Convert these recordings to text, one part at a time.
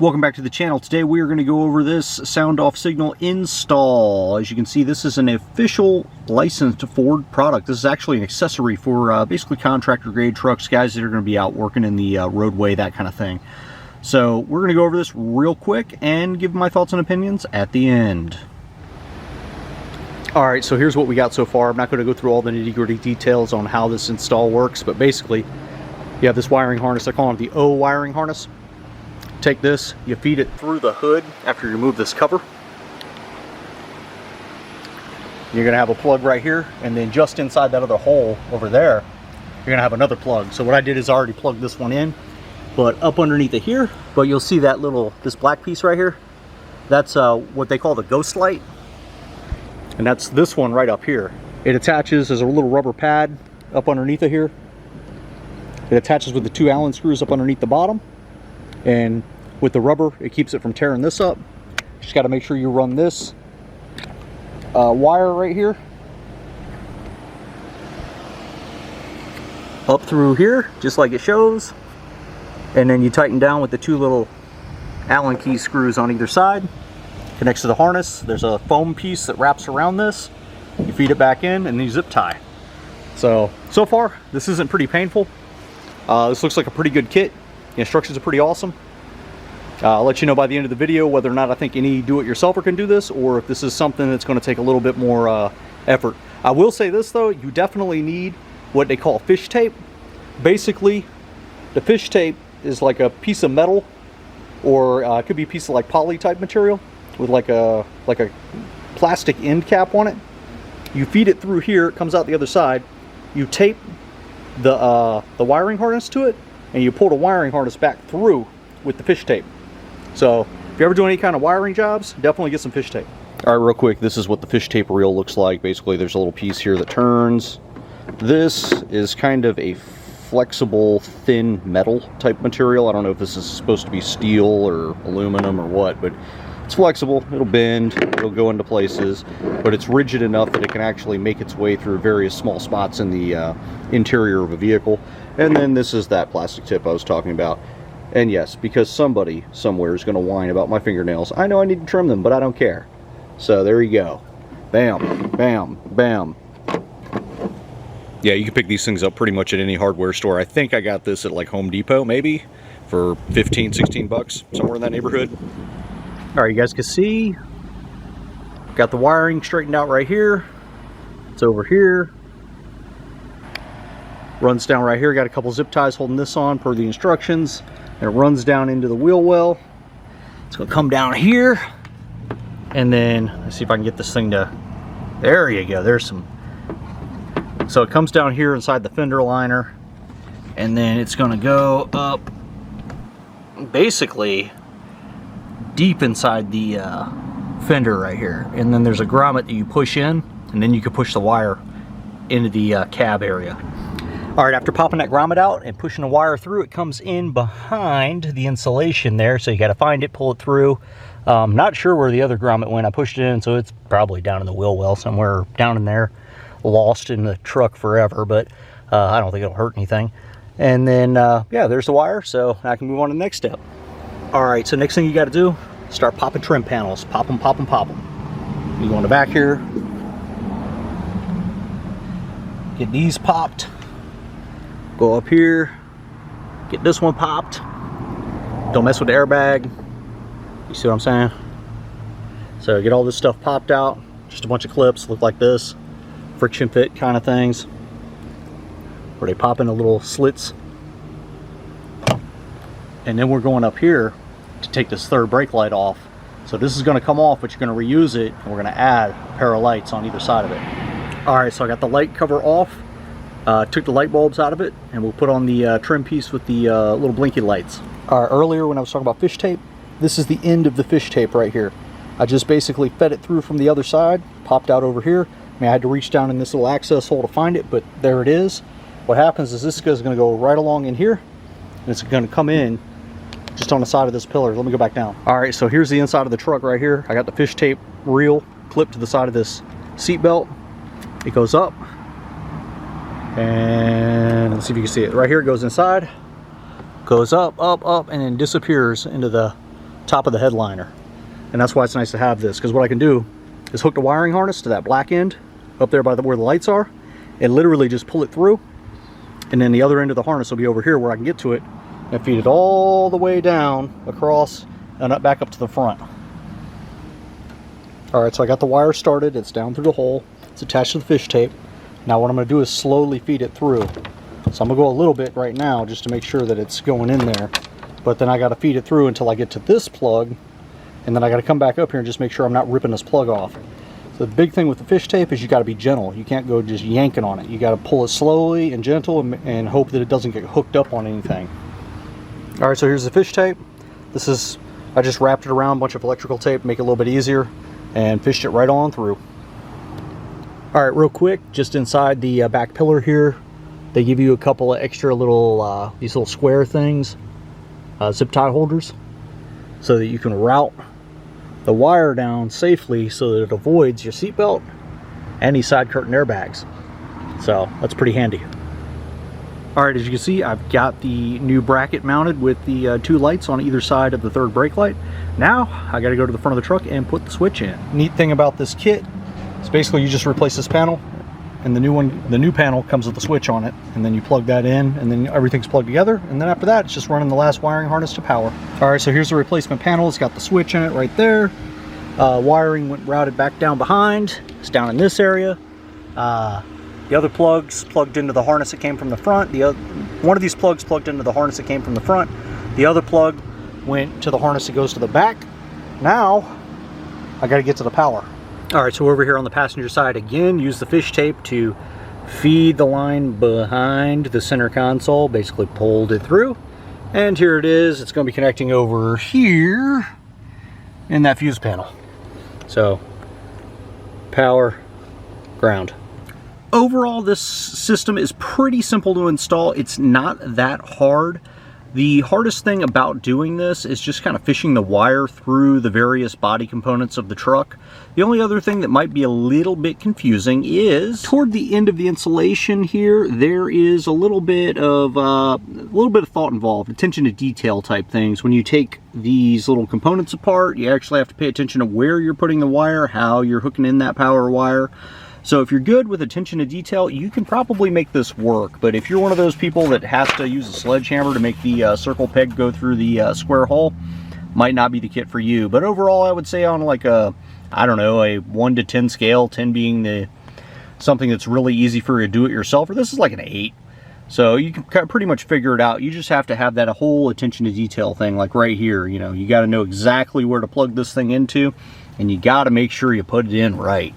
Welcome back to the channel. Today we are going to go over this SoundOff signal install. As you can see, this is an official licensed Ford product. This is actually an accessory for basically contractor grade trucks, guys that are going to be out working in the roadway, that kind of thing. So we're going to go over this real quick and give my thoughts and opinions at the end. Alright, so here's what we got so far. I'm not going to go through all the nitty-gritty details on how this install works, but basically you have this wiring harness. I call it the O wiring harness. Take this, you feed it through the hood after you remove this cover. You're going to have a plug right here, and then just inside that other hole over there, you're going to have another plug. So what I did is I already plugged this one in, but up underneath it here, but you'll see that this black piece right here, that's what they call the ghost light. And that's this one right up here. It attaches as a little rubber pad up underneath it here. It attaches with the two Allen screws up underneath the bottom. And with the rubber, it keeps it from tearing this up. Just got to make sure you run this wire right here up through here, just like it shows. And then you tighten down with the two little Allen key screws on either side. Connects to the harness. There's a foam piece that wraps around this. You feed it back in and then you zip tie. So far, this isn't pretty painful. This looks like a pretty good kit. The instructions are pretty awesome. I'll let you know by the end of the video whether or not I think any do-it-yourselfer can do this, or if this is something that's going to take a little bit more effort. I will say this though, you definitely need what they call fish tape. Basically, the fish tape is like a piece of metal, or it could be a piece of like poly type material with like a plastic end cap on it. You feed it through here, it comes out the other side. You tape the wiring harness to it, and you pull the wiring harness back through with the fish tape. So if you're ever doing any kind of wiring jobs, definitely get some fish tape. All right, real quick, this is what the fish tape reel looks like. Basically, there's a little piece here that turns. This is kind of a flexible, thin metal type material. I don't know if this is supposed to be steel or aluminum or what, but it's flexible. It'll bend, it'll go into places, but it's rigid enough that it can actually make its way through various small spots in the interior of a vehicle. And then this is that plastic tip I was talking about. And yes, because somebody somewhere is going to whine about my fingernails, I know I need to trim them, but I don't care. So there you go. Bam, bam, bam. Yeah, you can pick these things up pretty much at any hardware store. I think I got this at like Home Depot, maybe, for 15, 16 bucks, somewhere in that neighborhood. All right, you guys can see, got the wiring straightened out right here. It's over here. Runs down right here. Got a couple zip ties holding this on per the instructions. And it runs down into the wheel well. It's going to come down here. And then, let's see if I can get this thing to, there you go. There's some. So it comes down here inside the fender liner. And then it's going to go up basically deep inside the fender right here. And then there's a grommet that you push in. And then you can push the wire into the cab area. All right, after popping that grommet out and pushing the wire through, it comes in behind the insulation there, so you got to find it, pull it through. Not sure where the other grommet went. I pushed it in, so it's probably down in the wheel well somewhere down in there, lost in the truck forever, but I don't think it'll hurt anything. And then, yeah, there's the wire, so I can move on to the next step. All right, so next thing you got to do, start popping trim panels. Pop them, pop them, pop them. You go in the back here, get these popped. Go up here, get this one popped. Don't mess with the airbag. You see what I'm saying? So get all this stuff popped out. Just a bunch of clips, look like this. Friction fit kind of things. Where they pop into little slits. And then we're going up here to take this third brake light off. So this is going to come off, but you're going to reuse it. And we're going to add a pair of lights on either side of it. Alright, so I got the light cover off. Took the light bulbs out of it, and we'll put on the trim piece with the little blinky lights. Earlier when I was talking about fish tape, this is the end of the fish tape right here. I just basically fed it through from the other side, popped out over here. I mean, I had to reach down in this little access hole to find it, but there it is. What happens is this is going to go right along in here, and it's going to come in just on the side of this pillar. Let me go back down. Alright, so here's the inside of the truck right here. I got the fish tape reel clipped to the side of this seat belt. It goes up. And let's see if you can see it. Right here it goes inside, goes up, up, up, and then disappears into the top of the headliner. And that's why it's nice to have this, because what I can do is hook the wiring harness to that black end up there by where the lights are, and literally just pull it through, and then the other end of the harness will be over here where I can get to it and feed it all the way down across and up, back up to the front. Alright, so I got the wire started, it's down through the hole, it's attached to the fish tape. Now what I'm going to do is slowly feed it through. So I'm going to go a little bit right now just to make sure that it's going in there, but then I got to feed it through until I get to this plug, and then I got to come back up here and just make sure I'm not ripping this plug off. So the big thing with the fish tape is you got to be gentle. You can't go just yanking on it. You got to pull it slowly and gentle and hope that it doesn't get hooked up on anything. Alright, so here's the fish tape. This is, I just wrapped it around a bunch of electrical tape, make it a little bit easier, and fished it right on through. Alright, real quick, just inside the back pillar here, they give you a couple of extra little, these little square things, zip tie holders, so that you can route the wire down safely so that it avoids your seatbelt and these side curtain airbags. So that's pretty handy. Alright, as you can see, I've got the new bracket mounted with the 2 lights on either side of the third brake light. Now I got to go to the front of the truck and put the switch in. Neat thing about this kit is basically you just replace this panel, and the new panel comes with the switch on it, and then you plug that in, and then everything's plugged together, and then after that it's just running the last wiring harness to power. Alright, so here's the replacement panel. It's got the switch in it right there. Wiring went routed back down behind. It's down in this area. The other plugs plugged into the harness that came from the front. One of these plugs plugged into the harness that came from the front. The other plug went to the harness that goes to the back. Now I got to get to the power. Alright, so over here on the passenger side again, use the fish tape to feed the line behind the center console, basically pulled it through, and here it is. It's going to be connecting over here in that fuse panel. So power, ground. Overall, this system is pretty simple to install. It's not that hard. The hardest thing about doing this is just kind of fishing the wire through the various body components of the truck. The only other thing that might be a little bit confusing is toward the end of the installation here, there is a little bit of thought involved, attention to detail type things. When you take these little components apart, you actually have to pay attention to where you're putting the wire, how you're hooking in that power wire. So if you're good with attention to detail, you can probably make this work. But if you're one of those people that has to use a sledgehammer to make the circle peg go through the square hole, might not be the kit for you. But overall, I would say on like a, I don't know, a 1 to 10 scale, 10 being something that's really easy for you to do it yourself, or this is like an 8. So you can pretty much figure it out. You just have to have that whole attention to detail thing, like right here. You know, you got to know exactly where to plug this thing into, and you got to make sure you put it in right.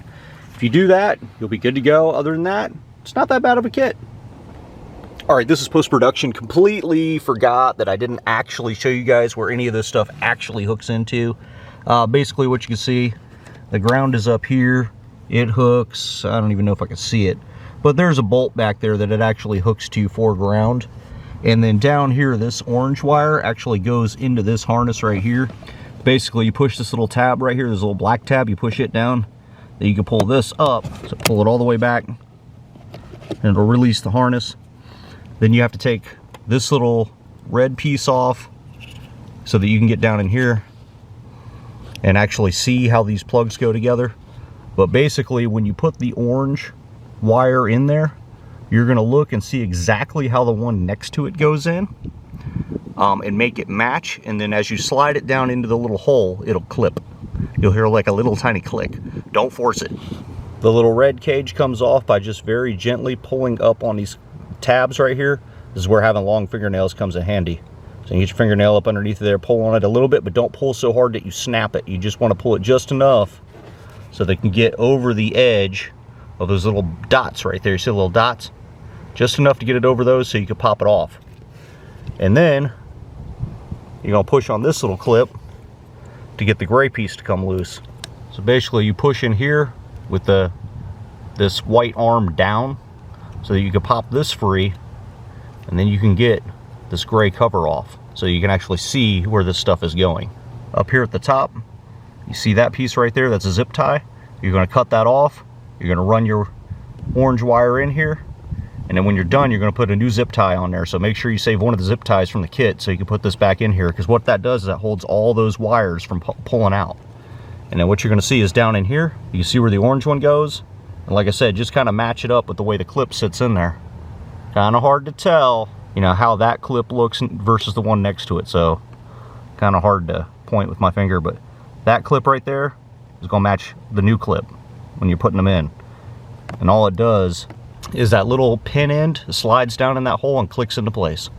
If you do that, you'll be good to go. Other than that, it's not that bad of a kit. Alright, this is post-production. Completely forgot that I didn't actually show you guys where any of this stuff actually hooks into. Basically what you can see, the ground is up here. It hooks, I don't even know if I can see it, but there's a bolt back there that it actually hooks to for ground. And then down here, this orange wire actually goes into this harness right here. Basically, you push this little tab right here, this little black tab, you push it down. Then you can pull this up, so pull it all the way back, and it'll release the harness. Then you have to take this little red piece off so that you can get down in here and actually see how these plugs go together. But basically, when you put the orange wire in there, you're going to look and see exactly how the one next to it goes in, and make it match. And then as you slide it down into the little hole, it'll clip. You'll hear like a little tiny click. Don't force it. The little red cage comes off by just very gently pulling up on these tabs right here. This is where having long fingernails comes in handy. So you get your fingernail up underneath there, pull on it a little bit, but don't pull so hard that you snap it. You just want to pull it just enough so they can get over the edge of those little dots right there. You see the little dots? Just enough to get it over those so you can pop it off. And then you're going to push on this little clip to get the gray piece to come loose. So basically you push in here with this white arm down so that you can pop this free, and then you can get this gray cover off so you can actually see where this stuff is going. Up here at the top, you see that piece right there, that's a zip tie. You're going to cut that off. You're going to run your orange wire in here, And then when you're done, you're going to put a new zip tie on there. So make sure you save one of the zip ties from the kit so you can put this back in here, because what that does is that holds all those wires from pulling out. And then what you're going to see is down in here, you see where the orange one goes. And like I said, just kind of match it up with the way the clip sits in there. Kind of hard to tell, you know, how that clip looks versus the one next to it. So kind of hard to point with my finger, but that clip right there is going to match the new clip when you're putting them in. And all it does is that little pin end slides down in that hole and clicks into place.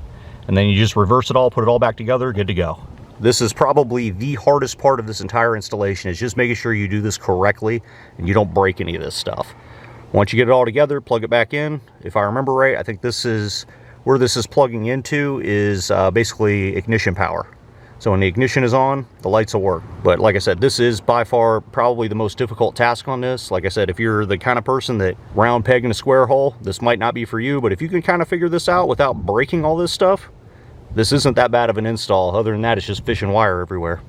And then you just reverse it all, put it all back together, good to go. This is probably the hardest part of this entire installation, is just making sure you do this correctly and you don't break any of this stuff. Once you get it all together, plug it back in. If I remember right, I think this is where this is plugging into is basically ignition power. So when the ignition is on, the lights will work. But like I said, this is by far probably the most difficult task on this. Like I said, if you're the kind of person that round peg in a square hole, this might not be for you. But if you can kind of figure this out without breaking all this stuff, this isn't that bad of an install. Other than that, it's just fish and wire everywhere.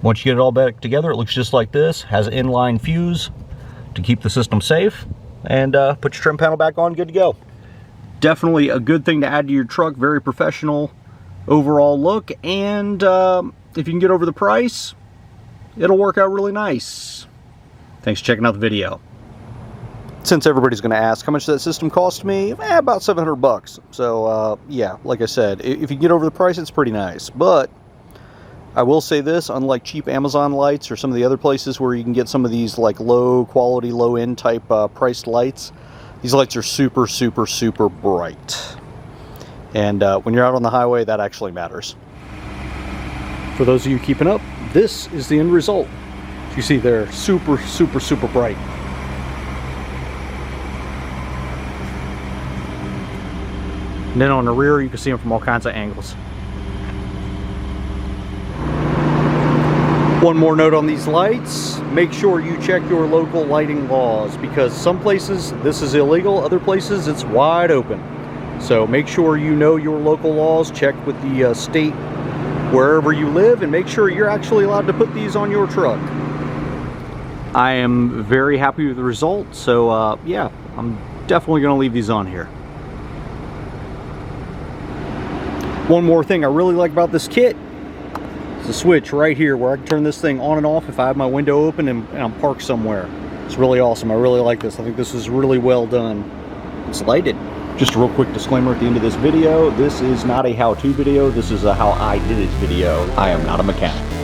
Once you get it all back together, it looks just like this. Has an inline fuse to keep the system safe. And put your trim panel back on, good to go. Definitely a good thing to add to your truck. Very professional overall look, and if you can get over the price, it'll work out really nice. Thanks for checking out the video. Since everybody's going to ask how much that system cost me, about 700 bucks. So yeah, like I said, if you can get over the price, it's pretty nice. But I will say this, unlike cheap Amazon lights or some of the other places where you can get some of these like low quality, low end type priced lights, these lights are super, super, super bright. And when you're out on the highway, that actually matters. For those of you keeping up, this is the end result. As you see, they're super, super, super bright. And then on the rear, you can see them from all kinds of angles. One more note on these lights, make sure you check your local lighting laws, because some places this is illegal, other places it's wide open. So make sure you know your local laws, check with the state wherever you live, and make sure you're actually allowed to put these on your truck. I am very happy with the result, so yeah, I'm definitely going to leave these on here. One more thing I really like about this kit is the switch right here where I can turn this thing on and off if I have my window open and I'm parked somewhere. It's really awesome. I really like this. I think this is really well done. It's lighted. Just a real quick disclaimer at the end of this video, this is not a how-to video, this is a how I did it video. I am not a mechanic.